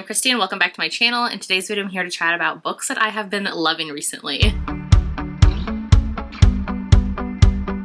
Christy and welcome back to my channel. In today's video, I'm here to chat about books that I have been loving recently.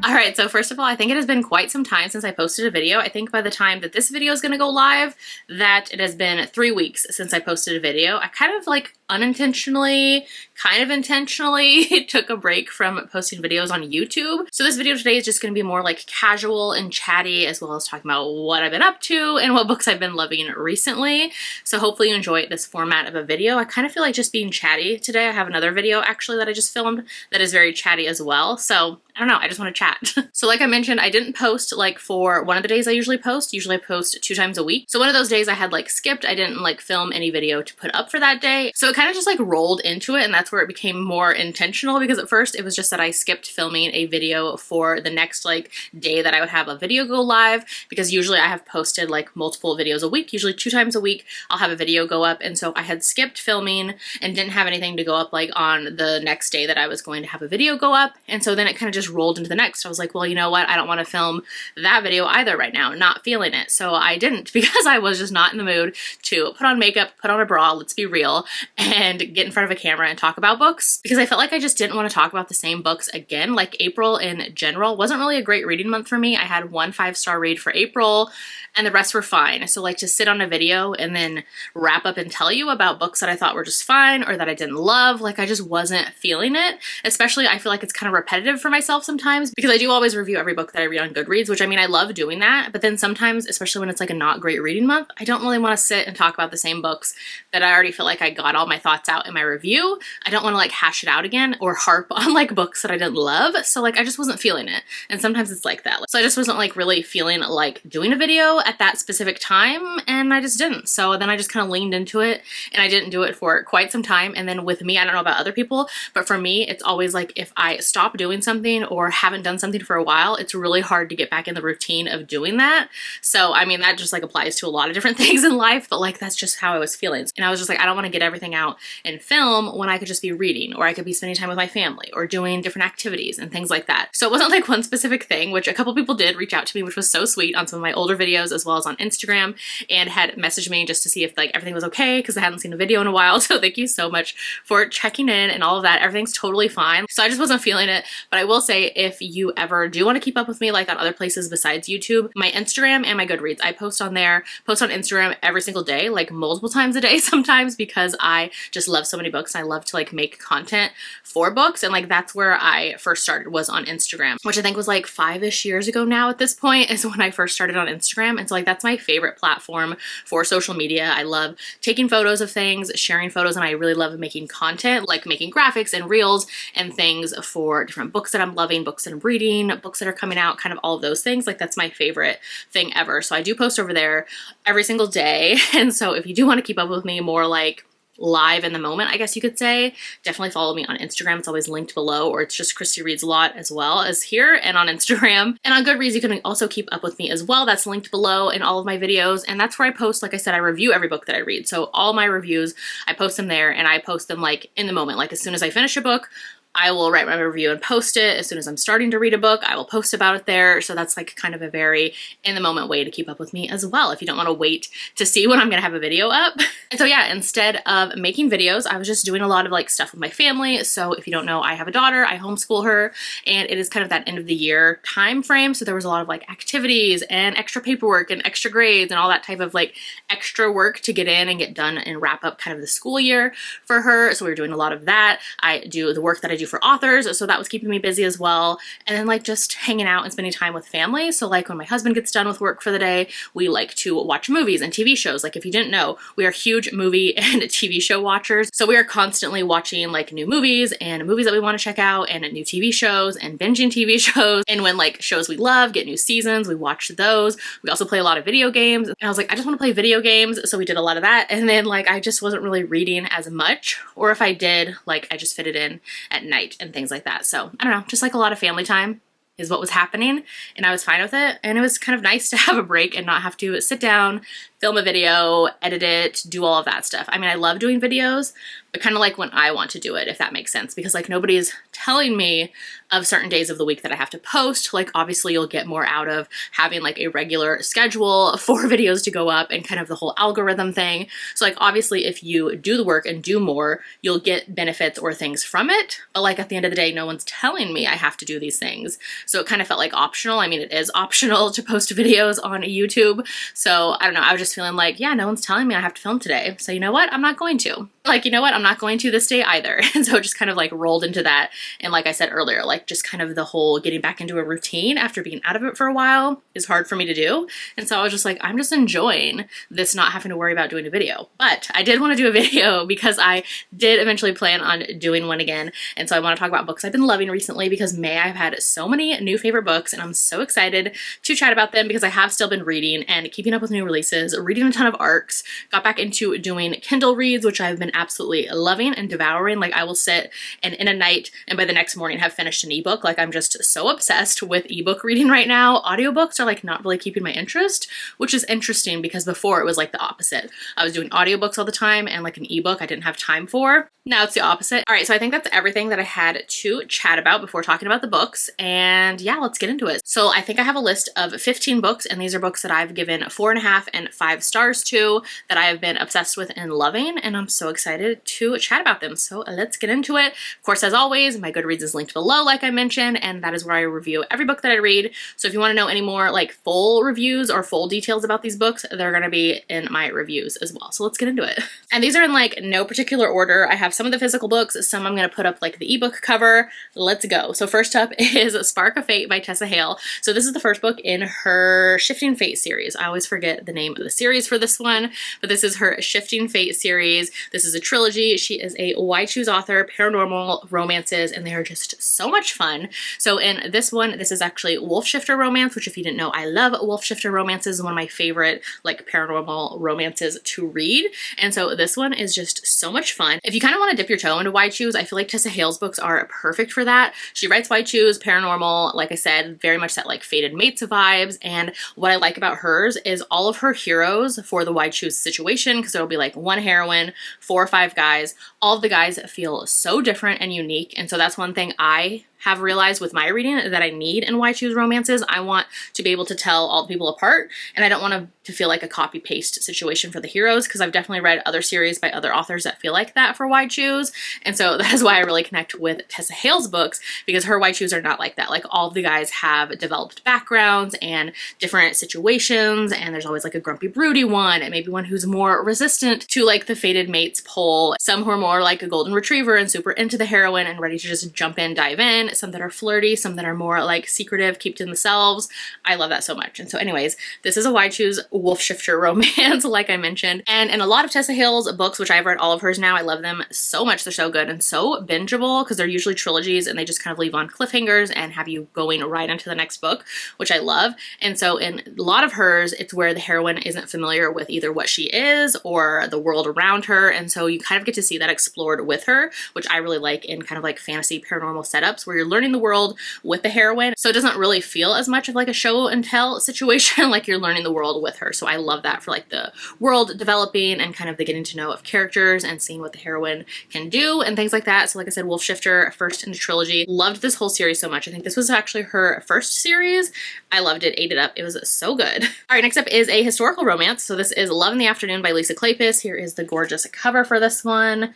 Alright, so first of all, I think it has been quite some time since I posted a video. I think by the time that this video is going to go live, that it has been 3 weeks since I posted a video. I kind of like unintentionally, kind of intentionally took a break from posting videos on YouTube. So this video today is just going to be more like casual and chatty, as well as talking about what I've been up to and what books I've been loving recently. So hopefully you enjoy this format of a video. I kind of feel like just being chatty today. I have another video actually that I just filmed that is very chatty as well. So I don't know, I just want to chat. So like I mentioned, I didn't post like for one of the days I usually post. Usually I post 2 times a week. So one of those days I had like skipped. I didn't like film any video to put up for that day. So it kind of just like rolled into it, and that's where it became more intentional, because at first it was just that I skipped filming a video for the next like day that I would have a video go live, because usually I have posted like multiple videos a week. Usually 2 times a week I'll have a video go up, and so I had skipped filming and didn't have anything to go up like on the next day that I was going to have a video go up. And so then it kind of just rolled into the next. I was like, well, you know what? I don't want to film that video either right now. Not feeling it. So I didn't, because I was just not in the mood to put on makeup, put on a bra, let's be real, and get in front of a camera and talk about books, because I felt like I just didn't want to talk about the same books again. Like April in general wasn't really a great reading month for me. I had 1 5-star read for April and the rest were fine. So like to sit on a video and then wrap up and tell you about books that I thought were just fine or that I didn't love, like I just wasn't feeling it. Especially I feel like it's kind of repetitive for myself sometimes, because I do always review every book that I read on Goodreads, which I mean, I love doing that. But then sometimes, especially when it's like a not great reading month, I don't really want to sit and talk about the same books that I already feel like I got all my thoughts out in my review. I don't want to like hash it out again or harp on like books that I didn't love. So like I just wasn't feeling it. And sometimes it's like that. So I just wasn't like really feeling like doing a video at that specific time, and I just didn't. So then I just kind of leaned into it, and I didn't do it for quite some time. And then with me, I don't know about other people, but for me, it's always like if I stop doing something or haven't done something for a while, it's really hard to get back in the routine of doing that. So I mean, that just like applies to a lot of different things in life, but like that's just how I was feeling. And I was just like, I don't want to get everything out in film when I could just be reading, or I could be spending time with my family or doing different activities and things like that. So it wasn't like one specific thing, which a couple people did reach out to me, which was so sweet, on some of my older videos as well as on Instagram, and had messaged me just to see if like everything was okay, because I hadn't seen a video in a while. So thank you so much for checking in and all of that. Everything's totally fine. So I just wasn't feeling it. But I will say, if you ever do want to keep up with me like on other places besides YouTube, my Instagram and my Goodreads, I post on there, post on Instagram every single day, like multiple times a day sometimes, because I just love so many books. I love to like make content for books, and like that's where I first started, was on Instagram, which I think was like 5-ish years ago now at this point is when I first started on Instagram. And so like that's my favorite platform for social media. I love taking photos of things, sharing photos, and I really love making content, like making graphics and reels and things for different books that I'm loving, books that I'm reading, books that are coming out, kind of all of those things. Like that's my favorite thing ever. So I do post over there every single day. And so if you do want to keep up with me more like live in the moment, I guess you could say, definitely follow me on Instagram. It's always linked below, or it's just Christy Reads a Lot as well as here and on Instagram. And on Goodreads, you can also keep up with me as well. That's linked below in all of my videos. And that's where I post, like I said, I review every book that I read. So all my reviews, I post them there, and I post them like in the moment. Like as soon as I finish a book, I will write my review and post it. As soon as I'm starting to read a book, I will post about it there. So that's like kind of a very in the moment way to keep up with me as well, if you don't want to wait to see when I'm going to have a video up. And so yeah, instead of making videos, I was just doing a lot of like stuff with my family. So if you don't know, I have a daughter, I homeschool her, and it is kind of that end of the year time frame. So there was a lot of like activities and extra paperwork and extra grades and all that type of like extra work to get in and get done and wrap up kind of the school year for her. So we were doing a lot of that. I do the work that I do for authors, so that was keeping me busy as well. And then like just hanging out and spending time with family. So like when my husband gets done with work for the day, we like to watch movies and TV shows. Like if you didn't know, we are huge movie and TV show watchers. So we are constantly watching like new movies and movies that we want to check out, and new TV shows and binging TV shows. And when like shows we love get new seasons, we watch those. We also play a lot of video games. And I was like, I just want to play video games. So we did a lot of that. And then like I just wasn't really reading as much, or if I did, like I just fit it in at night and things like that. So I don't know, just like a lot of family time is what was happening, and I was fine with it. And it was kind of nice to have a break and not have to sit down, film a video, edit it, do all of that stuff. I mean, I love doing videos, but kind of like when I want to do it, if that makes sense, because like nobody is telling me of certain days of the week that I have to post. Like obviously you'll get more out of having like a regular schedule for videos to go up and kind of the whole algorithm thing. So like obviously if you do the work and do more, you'll get benefits or things from it. But like at the end of the day, no one's telling me I have to do these things. So it kind of felt like optional. I mean, it is optional to post videos on YouTube. So I don't know, I was just feeling like, yeah, no one's telling me I have to film today. So you know what? I'm not going to. Like, you know what? I'm not going to this day either. And so it just kind of like rolled into that. And like I said earlier, like just kind of the whole getting back into a routine after being out of it for a while is hard for me to do. And so I was just like, I'm just enjoying this not having to worry about doing a video. But I did want to do a video because I did eventually plan on doing one again. And so I want to talk about books I've been loving recently because May, I've had so many new favorite books and I'm so excited to chat about them because I have still been reading and keeping up with new releases, reading a ton of ARCs, got back into doing Kindle reads, which I've been absolutely loving and devouring. Like I will sit and in a night and by the next morning have finished an ebook. Like I'm just so obsessed with ebook reading right now. Audiobooks are like not really keeping my interest, which is interesting because before it was like the opposite. I was doing audiobooks all the time and like an ebook I didn't have time for. Now it's the opposite. All right, so I think that's everything that I had to chat about before talking about the books. And yeah, let's get into it. So I think I have a list of 15 books, and these are books that I've given 4.5 and 5 stars to, that I have been obsessed with and loving, and I'm so excited to chat about them. So let's get into it. Of course, as always, my Goodreads is linked below, like I mentioned, and that is where I review every book that I read. So if you want to know any more like full reviews or full details about these books, they're going to be in my reviews as well. So let's get into it. And these are in like no particular order. I have some of the physical books, some I'm going to put up like the ebook cover. Let's go. So first up is Spark of Fate by Tessa Hale. So this is the first book in her Shifting Fate series. I always forget the name of the series for this one, but this is her Shifting Fate series. This is a trilogy. She is a Why Choose author, paranormal romances, and they are just so much fun. So in this one, this is actually Wolf Shifter romance, which if you didn't know, I love Wolf Shifter romances, one of my favorite like paranormal romances to read. And so this one is just so much fun. If you kind of want to dip your toe into Why Choose, I feel like Tessa Hale's books are perfect for that. She writes Why Choose, paranormal, like I said, very much that like fated mates vibes. And what I like about hers is all of her heroes for the Why Choose situation, because there'll be like one heroine, 4 or 5 guys. All of the guys feel so different and unique. And so that's one thing I have realized with my reading that I need in Why Choose romances. I want to be able to tell all the people apart, and I don't want to feel like a copy-paste situation for the heroes, because I've definitely read other series by other authors that feel like that for Why Choose. And so that is why I really connect with Tessa Hale's books, because her Why Choose are not like that. Like all of the guys have developed backgrounds and different situations, and there's always like a grumpy broody one, and maybe one who's more resistant to like the fated mates pull, some who are more like a golden retriever and super into the heroine and ready to just jump in, dive in, some that are flirty, some that are more like secretive, keep to themselves. I love that so much. And so anyways, this is a Why Choose Wolf Shifter romance, like I mentioned. And in a lot of Tessa Hale's books, which I've read all of hers now, I love them so much. They're so good and so bingeable because they're usually trilogies and they just kind of leave on cliffhangers and have you going right into the next book, which I love. And so in a lot of hers, it's where the heroine isn't familiar with either what she is or the world around her. And so you kind of get to see that explored with her, which I really like in kind of like fantasy paranormal setups where you're learning the world with the heroine. So it doesn't really feel as much of like a show and tell situation, like you're learning the world with her. So I love that for like the world developing and kind of the getting to know of characters and seeing what the heroine can do and things like that. So like I said, Wolf Shifter, first in the trilogy. Loved this whole series so much. I think this was actually her first series. I loved it, ate it up. It was so good. All right, next up is a historical romance. So this is Love in the Afternoon by Lisa Kleypas. Here is the gorgeous cover for this one.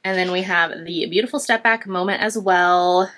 And then we have the beautiful step back moment as well.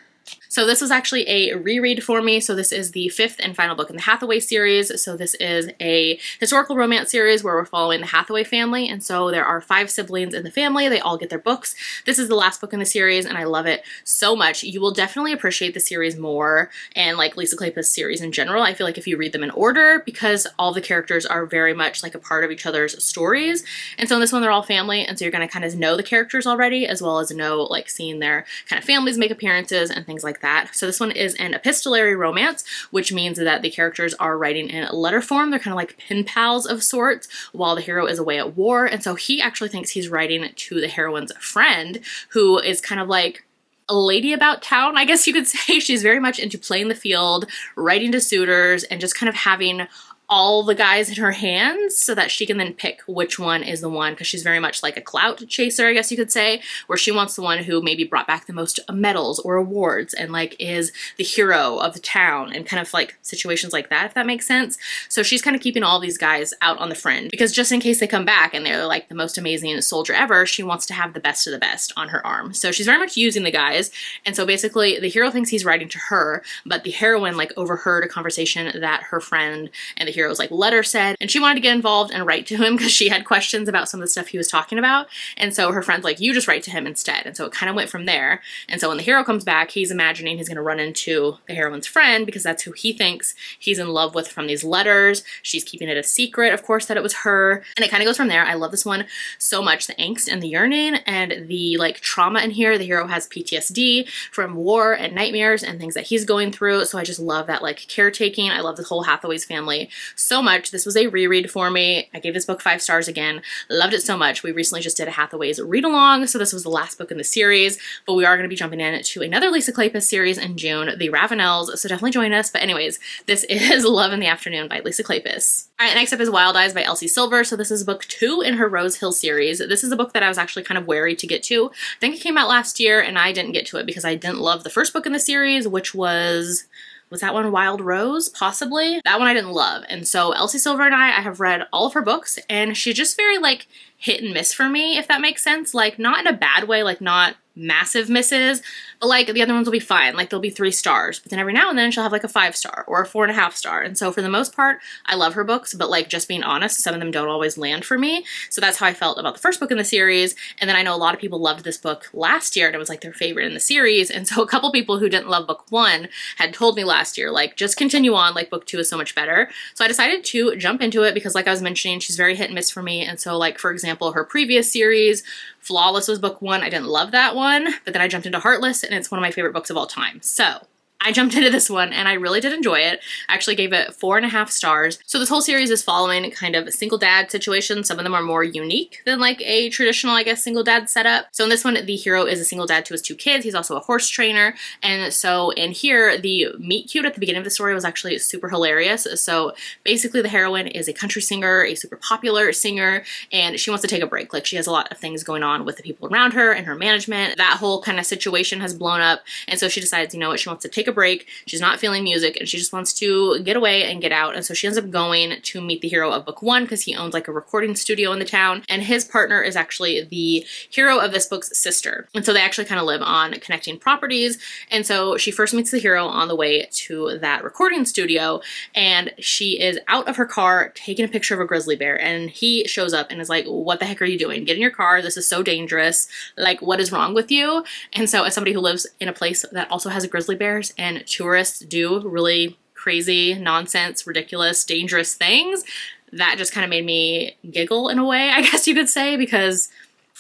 So this was actually a reread for me. So this is the 5th and final book in the Hathaway series. So this is a historical romance series where we're following the Hathaway family. And so there are 5 siblings in the family. They all get their books. This is the last book in the series and I love it so much. You will definitely appreciate the series more and like Lisa Kleypas series in general. I feel like if you read them in order, because all the characters are very much like a part of each other's stories. And so in this one, they're all family. And so you're going to kind of know the characters already, as well as know like seeing their kind of families make appearances and things like that. So this one is an epistolary romance, which means that the characters are writing in letter form. They're kind of like pen pals of sorts while the hero is away at war. And so he actually thinks he's writing to the heroine's friend, who is kind of like a lady about town, I guess you could say. She's very much into playing the field, writing to suitors, and just kind of having all the guys in her hands so that she can then pick which one is the one, because she's very much like a clout chaser, I guess you could say, where she wants the one who maybe brought back the most medals or awards and like is the hero of the town and kind of like situations like that, if that makes sense. So she's kind of keeping all these guys out on the fringe because just in case they come back and they're like the most amazing soldier ever, she wants to have the best of the best on her arm. So she's very much using the guys. And so basically the hero thinks he's writing to her, but the heroine like overheard a conversation that her friend and the hero's like letter said, and she wanted to get involved and write to him because she had questions about some of the stuff he was talking about. And so her friend's like, you just write to him instead. And so it kind of went from there. And so when the hero comes back, he's imagining he's going to run into the heroine's friend because that's who he thinks he's in love with from these letters. She's keeping it a secret, of course, that it was her. And it kind of goes from there. I love this one so much. The angst and the yearning and the like trauma in here. The hero has PTSD from war and nightmares and things that he's going through. So I just love that like caretaking. I love the whole Hathaway's family so much. This was a reread for me. I gave this book 5 stars again. Loved it so much. We recently just did a Hathaway's read along. So this was the last book in the series, but we are going to be jumping in to another Lisa Kleypas series in June, The Ravenels. So definitely join us. But anyways, this is Love in the Afternoon by Lisa Kleypas. All right, next up is Wild Eyes by Elsie Silver. So this is book 2 in her Rose Hill series. This is a book that I was actually kind of wary to get to. I think it came out last year and I didn't get to it because I didn't love the first book in the series, which was that one Wild Rose? Possibly. That one I didn't love. And so Elsie Silver and I have read all of her books and she's just very like hit and miss for me, if that makes sense. Like not in a bad way, like not massive misses, but like the other ones will be fine. Like they'll be 3 stars, but then every now and then she'll have like a 5 star or a 4.5 star. And so for the most part, I love her books, but like just being honest, some of them don't always land for me. So that's how I felt about the first book in the series. And then I know a lot of people loved this book last year and it was like their favorite in the series. And so a couple people who didn't love book 1 had told me last year, like just continue on, like book 2 is so much better. So I decided to jump into it because like I was mentioning, she's very hit and miss for me. And so like, for example, her previous series, Flawless was book 1. I didn't love that one, but then I jumped into Heartless and it's one of my favorite books of all time. So I jumped into this one and I really did enjoy it. I actually gave it 4.5 stars. So this whole series is following kind of a single dad situation. Some of them are more unique than like a traditional, I guess, single dad setup. So in this one, the hero is a single dad to his 2 kids. He's also a horse trainer. And so in here, the meet cute at the beginning of the story was actually super hilarious. So basically the heroine is a country singer, a super popular singer, and she wants to take a break. Like she has a lot of things going on with the people around her and her management. That whole kind of situation has blown up. And so she decides, you know what, she wants to take a break. She's not feeling music and she just wants to get away and get out. And so she ends up going to meet the hero of book 1 because he owns like a recording studio in the town. And his partner is actually the hero of this book's sister. And so they actually kind of live on connecting properties. And so she first meets the hero on the way to that recording studio and she is out of her car taking a picture of a grizzly bear. And he shows up and is like, what the heck are you doing? Get in your car. This is so dangerous. Like, what is wrong with you? And so as somebody who lives in a place that also has grizzly bears and tourists do really crazy, nonsense, ridiculous, dangerous things, that just kind of made me giggle in a way, I guess you could say, because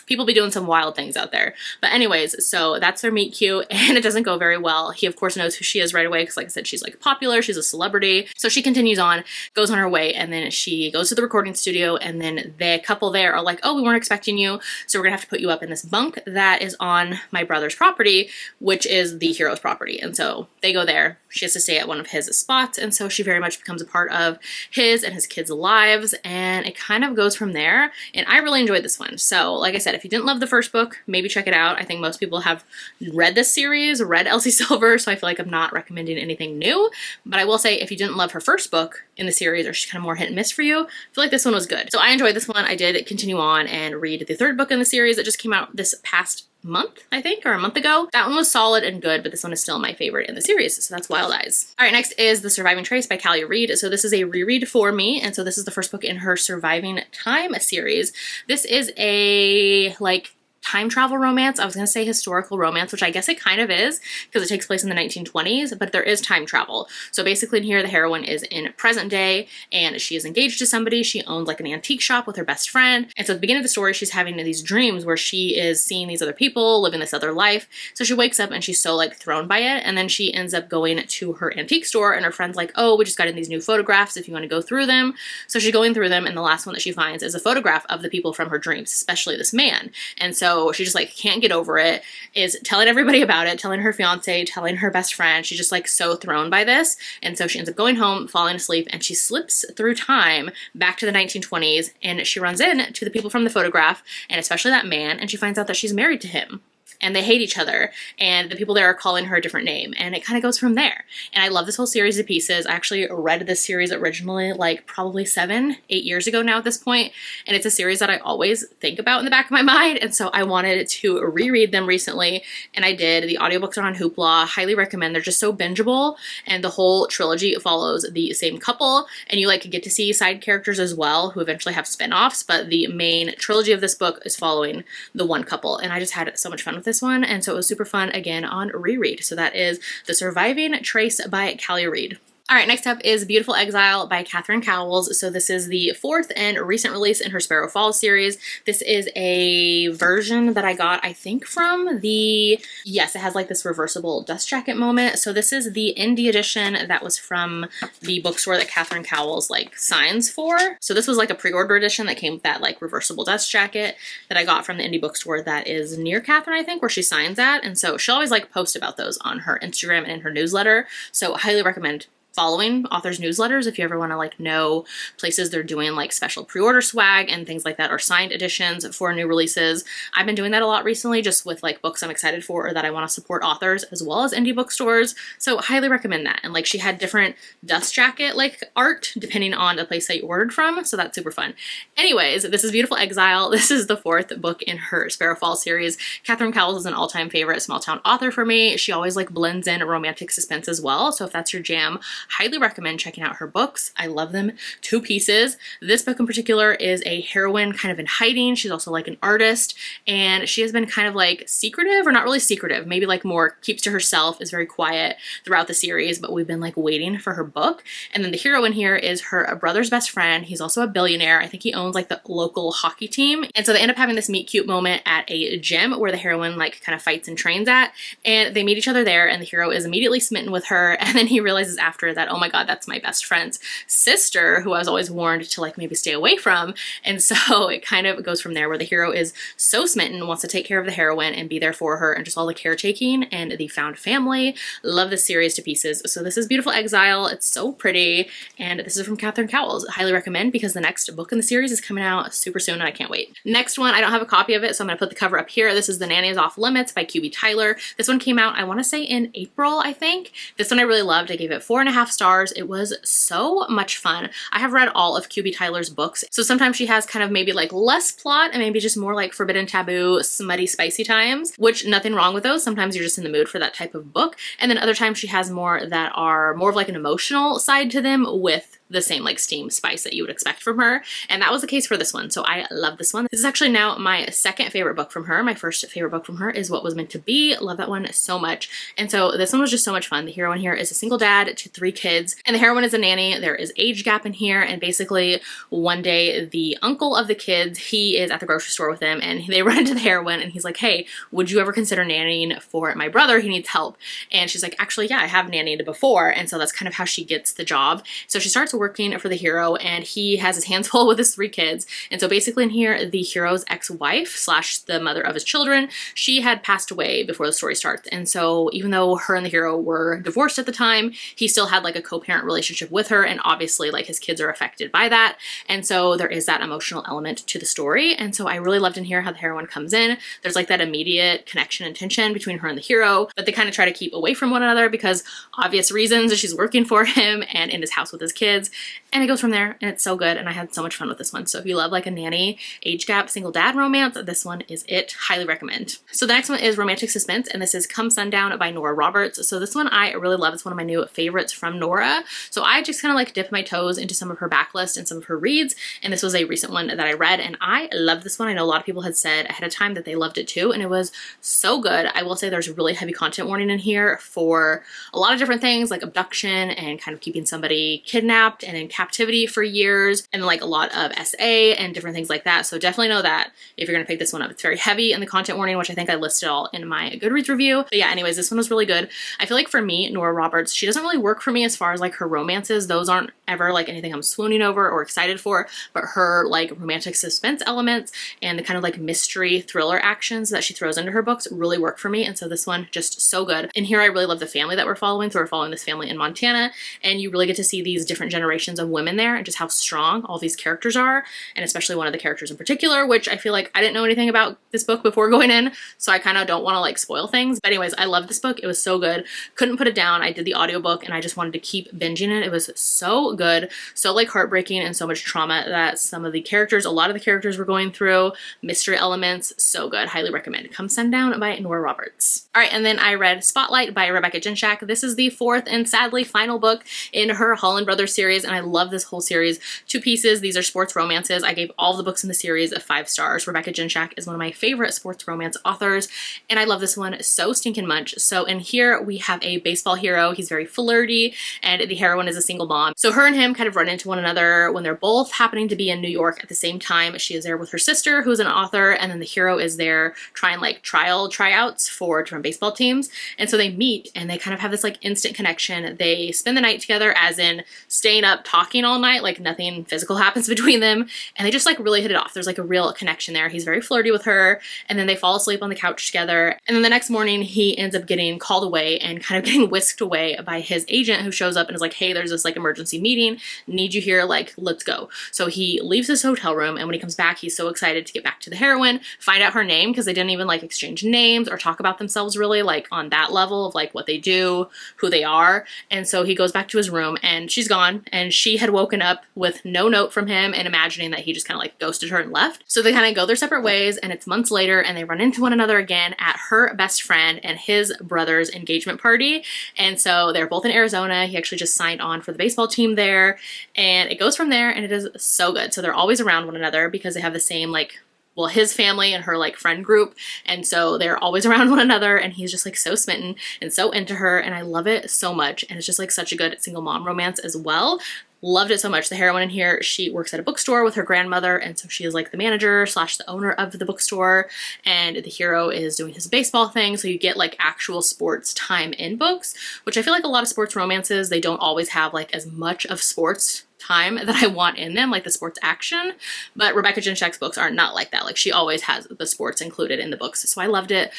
people be doing some wild things out there. But anyways, so that's their meet cute and it doesn't go very well. He of course knows who she is right away because like I said, she's like popular, she's a celebrity. So she continues on, goes on her way, and then she goes to the recording studio and then the couple there are like, oh, we weren't expecting you, so we're gonna have to put you up in this bunk that is on my brother's property, which is the hero's property. And so they go there. She has to stay at one of his spots, and so she very much becomes a part of his and his kids' lives, and it kind of goes from there. And I really enjoyed this one. So like I said, if you didn't love the first book, maybe check it out. I think most people have read this series, read Elsie Silver, so I feel like I'm not recommending anything new. But I will say, if you didn't love her first book in the series, or she's kind of more hit and miss for you, I feel like this one was good. So I enjoyed this one. I did continue on and read the 3rd book in the series that just came out this past month, I think, or a month ago. That one was solid and good, but this one is still my favorite in the series, so that's Wild Eyes. All right, next is The Surviving Trace by Callie Reed. So this is a reread for me, and so this is the first book in her Surviving Time series. This is a like time travel romance. I was going to say historical romance, which I guess it kind of is because it takes place in the 1920s, but there is time travel. So basically in here, the heroine is in present day and she is engaged to somebody. She owns like an antique shop with her best friend. And so at the beginning of the story, she's having these dreams where she is seeing these other people living this other life. So she wakes up and she's so like thrown by it. And then she ends up going to her antique store and her friend's like, oh, we just got in these new photographs if you want to go through them. So she's going through them. And the last one that she finds is a photograph of the people from her dreams, especially this man. And so so she just like can't get over it, is telling everybody about it, telling her fiance, telling her best friend. She's just like so thrown by this. And so she ends up going home, falling asleep, and she slips through time back to the 1920s, and she runs in to the people from the photograph, and especially that man, and she finds out that she's married to him. And they hate each other, and the people there are calling her a different name, and it kind of goes from there. And I love this whole series of pieces. I actually read this series originally like probably 7-8 years ago now at this point, and it's a series that I always think about in the back of my mind, and so I wanted to reread them recently, and I did. The audiobooks are on Hoopla. Highly recommend. They're just so bingeable, and the whole trilogy follows the same couple, and you like get to see side characters as well who eventually have spin-offs, but the main trilogy of this book is following the one couple, and I just had so much fun with this one, and so it was super fun again on reread. So that is The Surviving Trace by Callie Reid. All right, next up is Beautiful Exile by Catherine Cowles. So this is the 4th and recent release in her Sparrow Falls series. This is a version that I got, I think, from the, yes, it has like this reversible dust jacket moment. So this is the indie edition that was from the bookstore that Catherine Cowles like signs for. So this was like a pre-order edition that came with that like reversible dust jacket that I got from the indie bookstore that is near Catherine, I think, where she signs at. And so she'll always like post about those on her Instagram and in her newsletter. So I highly recommend following authors' newsletters if you ever want to like know places they're doing like special pre-order swag and things like that, or signed editions for new releases. I've been doing that a lot recently, just with like books I'm excited for or that I want to support authors, as well as indie bookstores. So highly recommend that. And like she had different dust jacket like art depending on the place that you ordered from, so that's super fun. Anyways, this is Beautiful Exile. This is the 4th book in her Sparrow Falls series. Catherine Cowles is an all-time favorite small town author for me. She always like blends in romantic suspense as well, so if that's your jam, highly recommend checking out her books. I love them to pieces. This book in particular is a heroine kind of in hiding. She's also like an artist, and she has been kind of like secretive, or not really secretive, maybe like more keeps to herself, is very quiet throughout the series, but we've been like waiting for her book. And then the hero in here is her brother's best friend. He's also a billionaire. I think he owns like the local hockey team. And so they end up having this meet cute moment at a gym where the heroine like kind of fights and trains at, and they meet each other there, and the hero is immediately smitten with her. And then he realizes after that, oh my God, that's my best friend's sister, who I was always warned to like maybe stay away from. And so it kind of goes from there, where the hero is so smitten, wants to take care of the heroine and be there for her, and just all the caretaking and the found family. Love this series to pieces. So this is Beautiful Exile. It's so pretty, and this is from Catherine Cowles. Highly recommend, because the next book in the series is coming out super soon and I can't wait. Next one, I don't have a copy of it, so I'm gonna put the cover up here. This is The Nanny is Off Limits by QB Tyler. This one came out, I want to say in April, I think. This one I really loved. I gave it 4.5 stars. It was so much fun. I have read all of QB Tyler's books, so sometimes she has kind of maybe like less plot and maybe just more like forbidden, taboo, smutty, spicy times, which nothing wrong with those. Sometimes you're just in the mood for that type of book. And then other times she has more that are more of like an emotional side to them, with the same like steam spice that you would expect from her. And that was the case for this one. So I love this one. This is actually now my second favorite book from her. My first favorite book from her is What Was Meant to Be. Love that one so much. And so this one was just so much fun. The hero in here is a single dad to 3 kids, and the heroine is a nanny. There is age gap in here, and basically one day the uncle of the kids, he is at the grocery store with them, and they run into the heroine, and he's like, hey, would you ever consider nannying for my brother? He needs help. And she's like, actually, yeah, I have nannied before. And so that's kind of how she gets the job. So she starts working for the hero, and he has his hands full with his 3 kids. And so basically in here, the hero's ex-wife slash the mother of his children, she had passed away before the story starts. And so even though her and the hero were divorced at the time, he still had like a co-parent relationship with her, and obviously like his kids are affected by that. And so there is that emotional element to the story. And so I really loved in here how the heroine comes in. There's like that immediate connection and tension between her and the hero, but they kind of try to keep away from one another because obvious reasons. She's working for him and in his house with his kids. And it goes from there, and it's so good, and I had so much fun with this one. So if you love like a nanny, age gap, single dad romance, this one is it. Highly recommend. So the next one is romantic suspense, and this is Come Sundown by Nora Roberts. So this one I really love. It's one of my new favorites from Nora. So I just kind of like dipped my toes into some of her backlist and some of her reads, and this was a recent one that I read, and I love this one. I know a lot of people had said ahead of time that they loved it too, and it was so good. I will say there's a really heavy content warning in here for a lot of different things like abduction and kind of keeping somebody kidnapped trapped and in captivity for years, and like a lot of SA and different things like that. So definitely know that if you're gonna pick this one up. It's very heavy in the content warning, which I think I listed all in my Goodreads review. But yeah, anyways, this one was really good. I feel like for me, Nora Roberts, she doesn't really work for me as far as like her romances. Those aren't ever like anything I'm swooning over or excited for, but her like romantic suspense elements and the kind of like mystery thriller actions that she throws into her books really work for me. And so this one just so good. And here I really love the family that we're following. So we're following this family in Montana, and you really get to see these different generations of women there and just how strong all these characters are, and especially one of the characters in particular, which I feel like I didn't know anything about this book before going in, so I kind of don't want to like spoil things. But anyways, I love this book. It was so good. Couldn't put it down. I did the audiobook and I just wanted to keep binging it. It was so good, so like heartbreaking and so much trauma that some of the characters, a lot of the characters were going through, mystery elements, so good. Highly recommend. Come Sundown by Nora Roberts. All right, and then I read Spotlight by Rebecca Jinshak. This is the fourth and sadly final book in her Holland Brothers series, and I love this whole series. Two pieces. These are sports romances. I gave all the books in the series 5 stars. Rebecca Jinshak is one of my favorite sports romance authors, and I love this one so stinking much. So in here we have a baseball hero. He's very flirty, and the heroine is a single mom. So her and him kind of run into one another when they're both happening to be in New York at the same time. She is there with her sister, who's an author, and then the hero is there trying like tryouts for different baseball teams. And so they meet and they kind of have this like instant connection. They spend the night together, as in staying up talking all night, like nothing physical happens between them, and they just like really hit it off. There's like a real connection there. He's very flirty with her, and then they fall asleep on the couch together, and then the next morning he ends up getting called away and kind of getting whisked away by his agent, who shows up and is like, hey, there's this like emergency meeting, need you here, like let's go. So he leaves his hotel room, and when he comes back he's so excited to get back to the heroine, find out her name, because they didn't even like exchange names or talk about themselves really like on that level of like what they do, who they are. And so he goes back to his room and she's gone, and she had woken up with no note from him and imagining that he just kind of like ghosted her and left. So they kind of go their separate ways, and it's months later and they run into one another again at her best friend and his brother's engagement party. And so they're both in Arizona. He actually just signed on for the baseball team there, and it goes from there, and it is so good. So they're always around one another because they have the same like, well, his family and her like friend group, and so they're always around one another, and he's just like so smitten and so into her, and I love it so much. And it's just like such a good single mom romance as well. Loved it so much. The heroine in here, she works at a bookstore with her grandmother, and so she is like the manager slash the owner of the bookstore, and the hero is doing his baseball thing, so you get like actual sports time in books, which I feel like a lot of sports romances, they don't always have like as much of sports time that I want in them, like the sports action. But Rebecca Jinshak's books are not like that. Like she always has the sports included in the books. So I loved it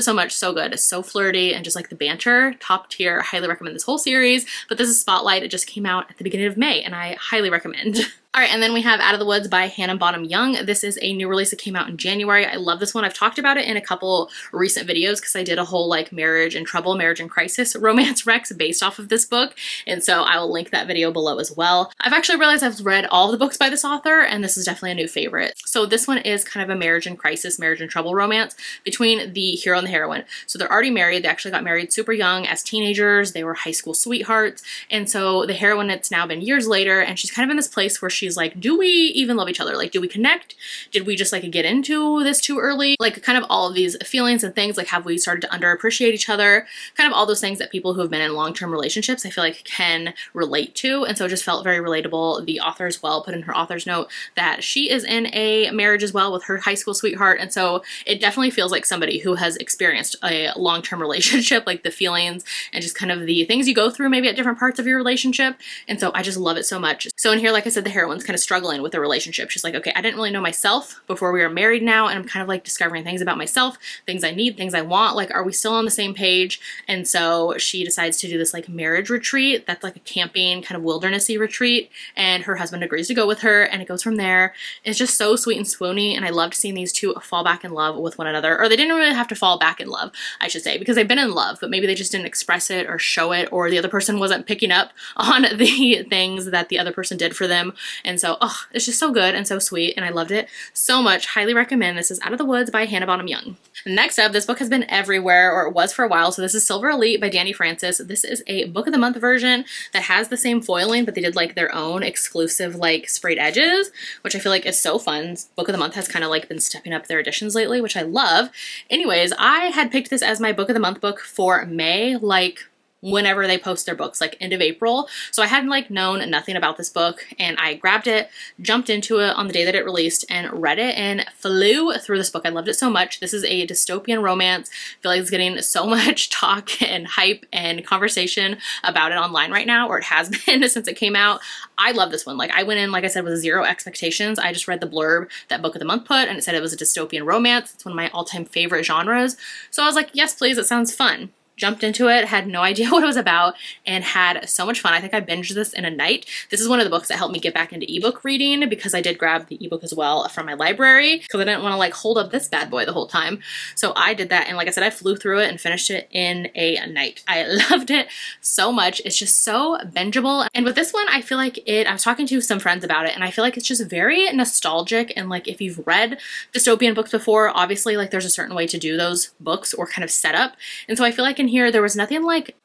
so much. So good. It's so flirty, and just like the banter, top tier. Highly recommend this whole series. But this is Spotlight. It just came out at the beginning of May, and I highly recommend. All right, and then we have Out of the Woods by Hannah Bonham Young. This is a new release that came out in January. I love this one. I've talked about it in a couple recent videos because I did a whole like marriage and crisis romance recs based off of this book. And so I will link that video below as well. I've actually realized I've read all the books by this author, and this is definitely a new favorite. So this one is kind of a marriage and trouble romance between the hero and the heroine. So they're already married. They actually got married super young as teenagers. They were high school sweethearts. And so the heroine, it's now been years later, and she's kind of in this place where she's like, do we even love each other? Like, do we connect? Did we just like get into this too early? Like kind of all of these feelings and things, like have we started to underappreciate each other? Kind of all those things that people who have been in long-term relationships, I feel like can relate to. And so it just felt very relatable. The author as well put in her author's note that she is in a marriage as well with her high school sweetheart. And so it definitely feels like somebody who has experienced a long-term relationship, like the feelings and just kind of the things you go through maybe at different parts of your relationship. And so I just love it so much. So in here, like I said, the heroine's kind of struggling with a relationship. She's like, okay, I didn't really know myself before we were married now, and I'm kind of like discovering things about myself, things I need, things I want. Like, are we still on the same page? And so she decides to do this like marriage retreat that's like a camping kind of wildernessy retreat, and her husband agrees to go with her, and it goes from there. It's just so sweet and swoony, and I loved seeing these two fall back in love with one another. Or they didn't really have to fall back in love, I should say, because they've been in love, but maybe they just didn't express it or show it, or the other person wasn't picking up on the things that the other person did for them. And so, oh, it's just so good and so sweet, and I loved it so much. Highly recommend. This is Out of the Woods by Hannah Bonham Young. Next up, this book has been everywhere, or it was for a while. So this is Silver Elite by Danny Francis. This is a book of the month version that has the same foiling, but they did like their own exclusive like sprayed edges, which I feel like is so fun. Book of the month has kind of like been stepping up their editions lately, which I love. Anyways, I had picked this as my book of the month book for May, like whenever they post their books, like end of April. So I hadn't like known nothing about this book, and I grabbed it, jumped into it on the day that it released, and read it and flew through this book. I loved it so much. This is a dystopian romance. I feel like it's getting so much talk and hype and conversation about it online right now, or it has been since it came out. I love this one. Like I went in, like I said, with zero expectations. I just read the blurb that Book of the Month put, and it said it was a dystopian romance. It's one of my all-time favorite genres. So I was like, yes, please, it sounds fun. Jumped into it, had no idea what it was about, and had so much fun. I think I binged this in a night. This is one of the books that helped me get back into ebook reading, because I did grab the ebook as well from my library, because I didn't want to like hold up this bad boy the whole time. So I did that, and like I said, I flew through it and finished it in a night. I loved it so much. It's just so bingeable. And with this one, I feel like I was talking to some friends about it, and I feel like it's just very nostalgic. And like if you've read dystopian books before, obviously like there's a certain way to do those books or kind of setup. And so I feel like in here there was nothing like,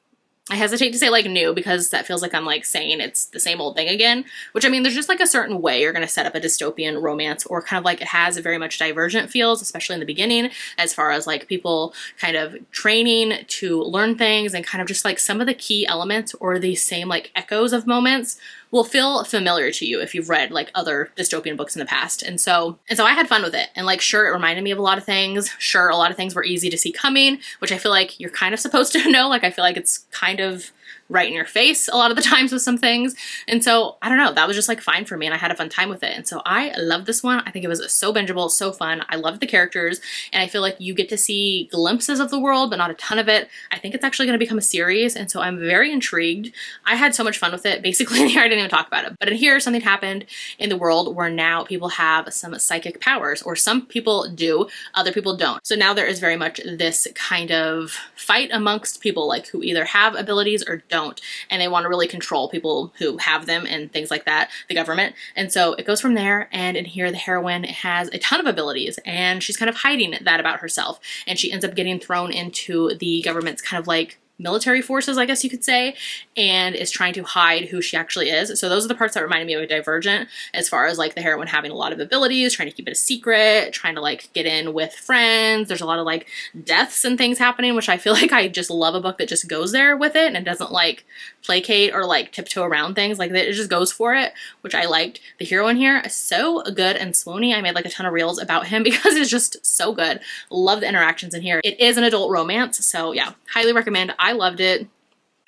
I hesitate to say like new, because that feels like I'm like saying it's the same old thing again, which I mean, there's just like a certain way you're going to set up a dystopian romance, or kind of like it has a very much divergent feels, especially in the beginning, as far as like people kind of training to learn things, and kind of just like some of the key elements or the same like echoes of moments will feel familiar to you if you've read like other dystopian books in the past. And so I had fun with it. And like, sure, it reminded me of a lot of things. Sure, a lot of things were easy to see coming, which I feel like you're kind of supposed to know. Like, I feel like it's kind of right in your face a lot of the times with some things. And so I don't know, that was just like fine for me, and I had a fun time with it. And so I love this one. I think it was so bingeable, so fun. I loved the characters, and I feel like you get to see glimpses of the world, but not a ton of it. I think it's actually going to become a series, and so I'm very intrigued. I had so much fun with it. Basically, I didn't even talk about it. But in here, something happened in the world where now people have some psychic powers, or some people do, other people don't. So now there is very much this kind of fight amongst people, like who either have abilities or don't. And they want to really control people who have them and things like that, the government. And so it goes from there. And in here, the heroine has a ton of abilities, and she's kind of hiding that about herself. And she ends up getting thrown into the government's kind of like military forces, I guess you could say, and is trying to hide who she actually is. So those are the parts that reminded me of a Divergent, as far as like the heroine having a lot of abilities, trying to keep it a secret, trying to like get in with friends. There's a lot of like deaths and things happening, which I feel like I just love a book that just goes there with it and doesn't like placate or like tiptoe around things. Like it just goes for it, which I liked. The hero in here is so good and swoony. I made like a ton of reels about him because it's just so good. Love the interactions in here. It is an adult romance, so yeah, highly recommend. I loved it.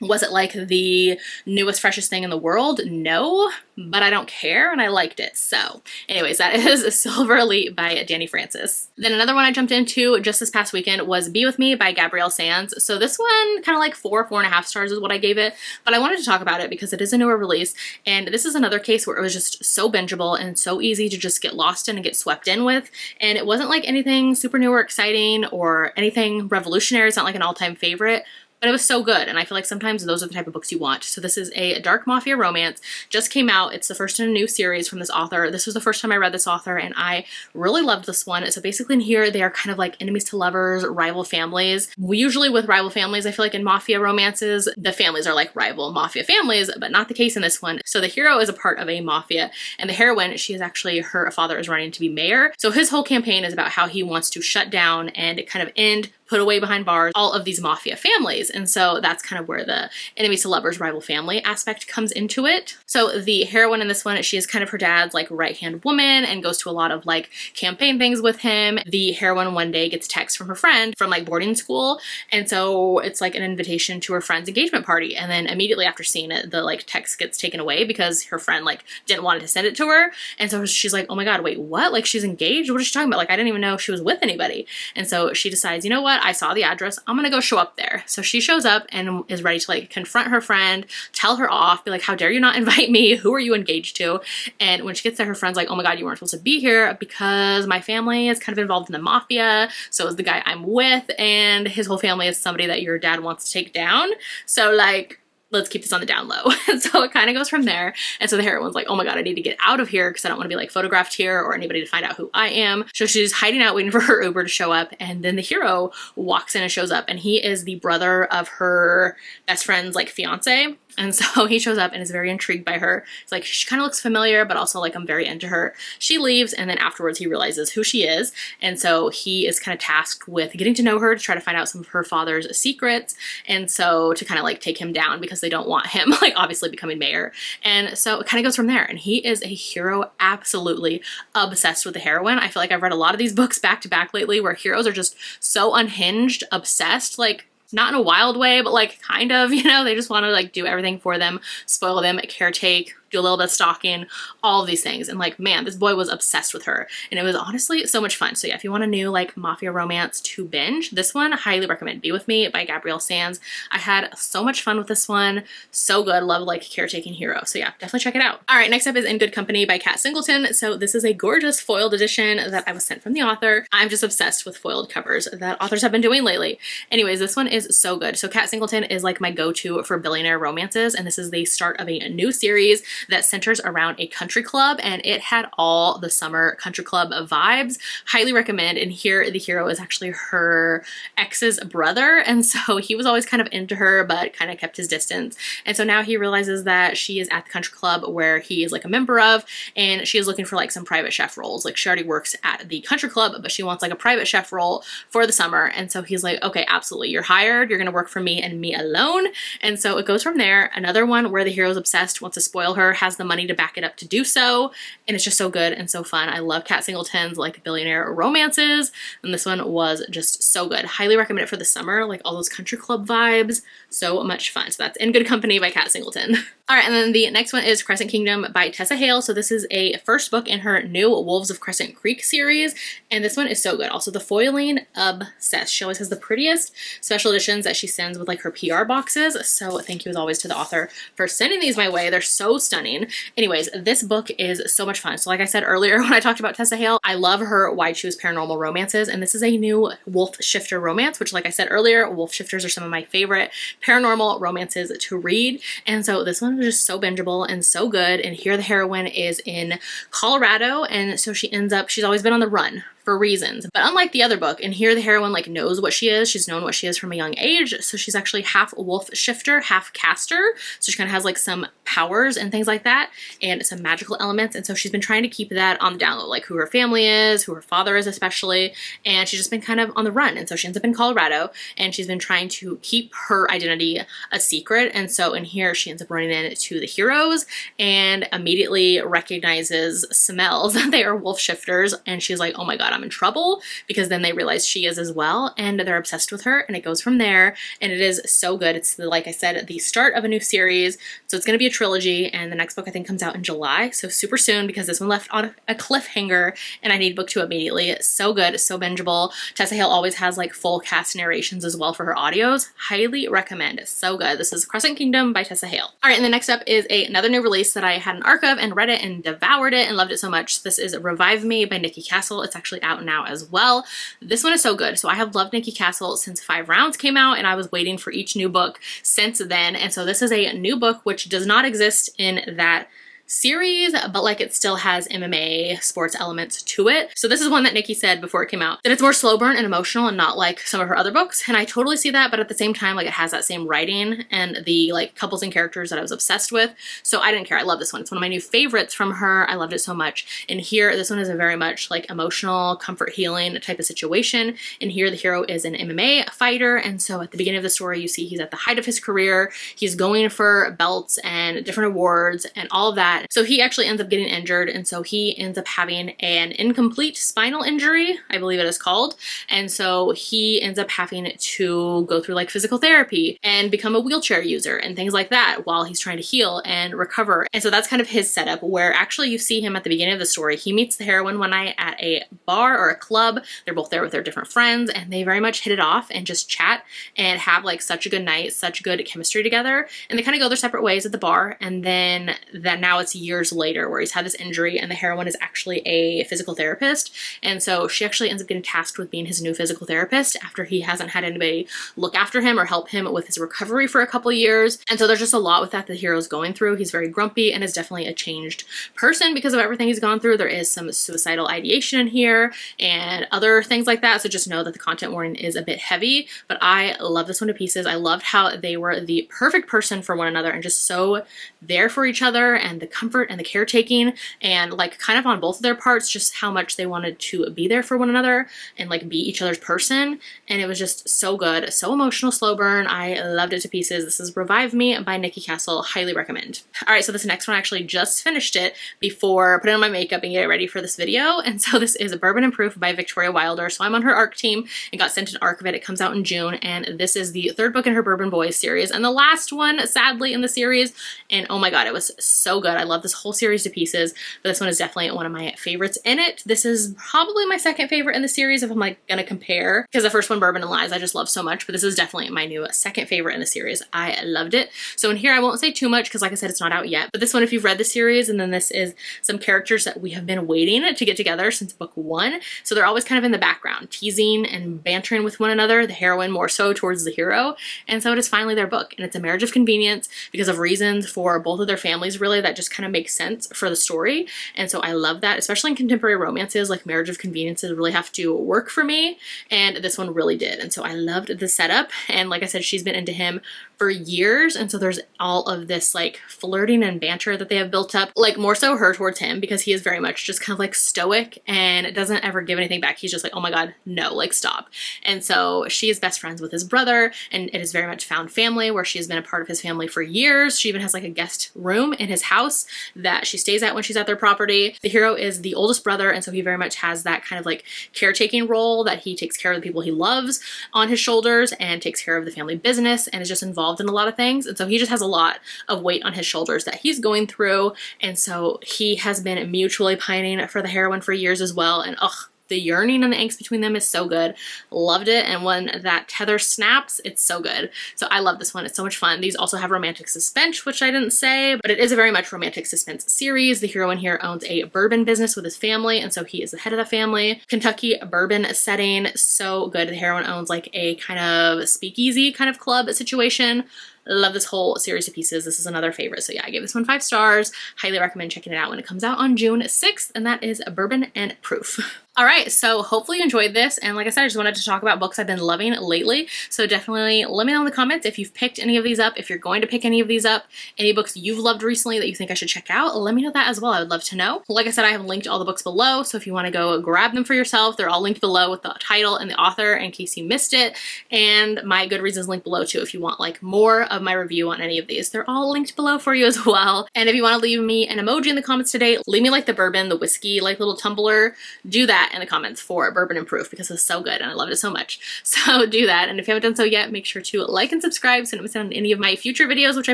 Was it like the newest, freshest thing in the world? No, but I don't care, and I liked it. So anyways, that is Silver Elite by Danny Francis. Then another one I jumped into just this past weekend was Be With Me by Gabrielle Sands. So this one kind of like 4.5 stars is what I gave it, but I wanted to talk about it because it is a newer release, and this is another case where it was just so bingeable and so easy to just get lost in and get swept in with. And it wasn't like anything super new or exciting or anything revolutionary. It's not like an all-time favorite, but it was so good, and I feel like sometimes those are the type of books you want. So this is a dark mafia romance, just came out. It's the first in a new series from this author. This was the first time I read this author, and I really loved this one. So basically in here, they are kind of like enemies to lovers, rival families. Usually with rival families, I feel like in mafia romances, the families are like rival mafia families, but not the case in this one. So the hero is a part of a mafia, and the heroine, she is actually, her father is running to be mayor. So his whole campaign is about how he wants to shut down and kind of end, put away behind bars, all of these mafia families. And so that's kind of where the enemies to lovers, rival family aspect comes into it. So the heroine in this one, she is kind of her dad's like right-hand woman and goes to a lot of like campaign things with him. The heroine one day gets a text from her friend from like boarding school. And so it's like an invitation to her friend's engagement party. And then immediately after seeing it, the like text gets taken away because her friend like didn't want to send it to her. And so she's like, oh my God, wait, what? Like she's engaged? What is she talking about? Like I didn't even know she was with anybody. And so she decides, you know what? I saw the address. I'm gonna go show up there. So she shows up and is ready to like confront her friend, tell her off, be like, how dare you not invite me? Who are you engaged to? And when she gets there, her friend's like, oh my God, you weren't supposed to be here because my family is kind of involved in the mafia. So is the guy I'm with, and his whole family is somebody that your dad wants to take down. So like, let's keep this on the down low. And so it kind of goes from there. And so the heroine's like, oh my God, I need to get out of here because I don't want to be like photographed here or anybody to find out who I am. So she's hiding out waiting for her Uber to show up. And then the hero walks in and shows up, and he is the brother of her best friend's like fiance And so he shows up and is very intrigued by her. It's like, she kind of looks familiar, but also like, I'm very into her. She leaves, and then afterwards he realizes who she is. And so he is kind of tasked with getting to know her to try to find out some of her father's secrets. And so to kind of like take him down because they don't want him like obviously becoming mayor. And so it kind of goes from there. And he is a hero, absolutely obsessed with the heroine. I feel like I've read a lot of these books back to back lately where heroes are just so unhinged, obsessed, like not in a wild way, but like kind of, you know, they just want to like do everything for them, spoil them, caretake, do a little bit of stalking, all of these things. And like, man, this boy was obsessed with her, and it was honestly so much fun. So yeah, if you want a new like mafia romance to binge, this one, highly recommend. Be With Me by Gabrielle Sands. I had so much fun with this one. So good. Love like caretaking hero. So yeah, definitely check it out. All right, next up is In Good Company by Kat Singleton. So this is a gorgeous foiled edition that I was sent from the author. I'm just obsessed with foiled covers that authors have been doing lately. Anyways, this one is so good. So Kat Singleton is like my go-to for billionaire romances, and this is the start of a new series that centers around a country club, and it had all the summer country club vibes. Highly recommend. And here the hero is actually her ex's brother, and so he was always kind of into her but kind of kept his distance. And so now he realizes that she is at the country club where he is like a member of, and she is looking for like some private chef roles. Like she already works at the country club, but she wants like a private chef role for the summer. And so he's like, okay, absolutely, you're hired, you're gonna work for me and me alone. And so it goes from there. Another one where the hero's obsessed, wants to spoil her, has the money to back it up to do so, and it's just so good and so fun. I love Kat Singleton's like billionaire romances, and this one was just so good. Highly recommend it for the summer, like all those country club vibes, so much fun. So that's In Good Company by Kat Singleton. All right, and then the next one is Crescent Kingdom by Tessa Hale. So this is a first book in her new Wolves of Crescent Creek series, and this one is so good. Also the foiling, obsessed. She always has the prettiest special editions that she sends with like her PR boxes, so thank you as always to the author for sending these my way. They're so stunning. Anyways, this book is so much fun. So like I said earlier when I talked about Tessa Hale, I love her Why Choose Paranormal Romances, and this is a new wolf shifter romance, which like I said earlier, wolf shifters are some of my favorite paranormal romances to read. And so this one was just so bingeable and so good. And here the heroine is in Colorado, and so she's always been on the run for reasons. But unlike the other book, and here the heroine like knows what she is. She's known what she is from a young age. So she's actually half wolf shifter, half caster. So she kind of has like some powers and things like that, and some magical elements. And so she's been trying to keep that on the down low, like who her family is, who her father is especially. And she's just been kind of on the run. And so she ends up in Colorado, and she's been trying to keep her identity a secret. And so in here she ends up running into the heroes and immediately recognizes, smells that they are wolf shifters. And she's like, oh my God, I'm in trouble, because then they realize she is as well, and they're obsessed with her, and it goes from there. And it is so good. It's like I said, the start of a new series, so it's going to be a trilogy, and the next book I think comes out in July, so super soon, because this one left on a cliffhanger and I need book 2 immediately. It's so good, so bingeable. Tessa Hale always has like full cast narrations as well for her audios. Highly recommend. It's so good. This is Crescent Kingdom by Tessa Hale. All right, and the next up is another new release that I had an arc of and read it and devoured it and loved it so much. This is Revive Me by Nikki Castle. It's actually out now as well. This one is so good. So I have loved Nikki Castle since 5 Rounds came out, and I was waiting for each new book since then. And so this is a new book which does not exist in that series, but like it still has MMA sports elements to it. So this is one that Nikki said before it came out that it's more slow burn and emotional and not like some of her other books, and I totally see that, but at the same time, like it has that same writing and the like couples and characters that I was obsessed with, so I didn't care. I love this one. It's one of my new favorites from her. I loved it so much. And here this one is a very much like emotional comfort healing type of situation, and here the hero is an MMA fighter, and so at the beginning of the story you see he's at the height of his career, he's going for belts and different awards and all of that. So he actually ends up getting injured, and so he ends up having an incomplete spinal injury, I believe it is called. And so he ends up having to go through like physical therapy and become a wheelchair user and things like that while he's trying to heal and recover. And so that's kind of his setup, where actually you see him at the beginning of the story. He meets the heroine one night at a bar or a club. They're both there with their different friends, and they very much hit it off and just chat and have like such a good night, such good chemistry together. And they kind of go their separate ways at the bar, and then that now it's years later where he's had this injury, and the heroine is actually a physical therapist. And so she actually ends up getting tasked with being his new physical therapist after he hasn't had anybody look after him or help him with his recovery for a couple years. And so there's just a lot with that the hero's going through. He's very grumpy and is definitely a changed person because of everything he's gone through. There is some suicidal ideation in here and other things like that. So just know that the content warning is a bit heavy, but I love this one to pieces. I loved how they were the perfect person for one another and just so there for each other, and the comfort and the caretaking, and like kind of on both of their parts, just how much they wanted to be there for one another and like be each other's person. And it was just so good, so emotional, slow burn. I loved it to pieces. This is Revive Me by Nikki Castle. Highly recommend. All right, so this next one, I actually just finished it before putting on my makeup and getting ready for this video. And so this is Bourbon and Proof by Victoria Wilder. So I'm on her ARC team and got sent an ARC of it. It comes out in June, and this is the third book in her Bourbon Boys series and the last one, sadly, in the series. And oh my god, it was so good. I love this whole series to pieces, but this one is definitely one of my favorites in it. This is probably my second favorite in the series if I'm like gonna compare, because the first one, Bourbon and Lies, I just love so much, but this is definitely my new second favorite in the series. I loved it. So in here I won't say too much because like I said, it's not out yet, but this one, if you've read the series, and then this is some characters that we have been waiting to get together since book one. So they're always kind of in the background, teasing and bantering with one another, the heroine more so towards the hero. And so it is finally their book, and it's a marriage of convenience because of reasons for both of their families, really, that just kind of makes sense for the story. And so I love that, especially in contemporary romances, like marriage of conveniences really have to work for me, and this one really did. And so I loved the setup, and like I said, she's been into him for years, and so there's all of this like flirting and banter that they have built up, like more so her towards him, because he is very much just kind of like stoic and doesn't ever give anything back. He's just like, oh my god, no, like stop. And so she is best friends with his brother, and it is very much found family where she has been a part of his family for years. She even has like a guest room in his house that she stays at when she's at their property. The hero is the oldest brother, and so he very much has that kind of like caretaking role, that he takes care of the people he loves on his shoulders and takes care of the family business and is just involved in a lot of things. And so he just has a lot of weight on his shoulders that he's going through. And so he has been mutually pining for the heroine for years as well. And ugh, the yearning and the angst between them is so good. Loved it. And when that tether snaps, it's so good. So I love this one. It's so much fun. These also have romantic suspense, which I didn't say, but it is a very much romantic suspense series. The hero in here owns a bourbon business with his family, and so he is the head of the family. Kentucky bourbon setting, so good. The heroine owns like a kind of speakeasy kind of club situation. Love this whole series to pieces. This is another favorite. So yeah, I gave this one 5 stars. Highly recommend checking it out when it comes out on June 6th, and that is Bourbon and Proof. All right, so hopefully you enjoyed this. And like I said, I just wanted to talk about books I've been loving lately. So definitely let me know in the comments if you've picked any of these up, if you're going to pick any of these up, any books you've loved recently that you think I should check out. Let me know that as well. I would love to know. Like I said, I have linked all the books below. So if you want to go grab them for yourself, they're all linked below with the title and the author in case you missed it. And my Goodreads is linked below too if you want like more of my review on any of these. They're all linked below for you as well. And if you want to leave me an emoji in the comments today, leave me like the bourbon, the whiskey, like little tumbler. Do that in the comments for Bourbon and Proof because it's so good and I loved it so much. So do that. And if you haven't done so yet, make sure to like and subscribe so you don't miss out on any of my future videos, which I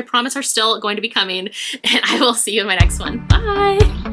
promise are still going to be coming. And I will see you in my next one. Bye!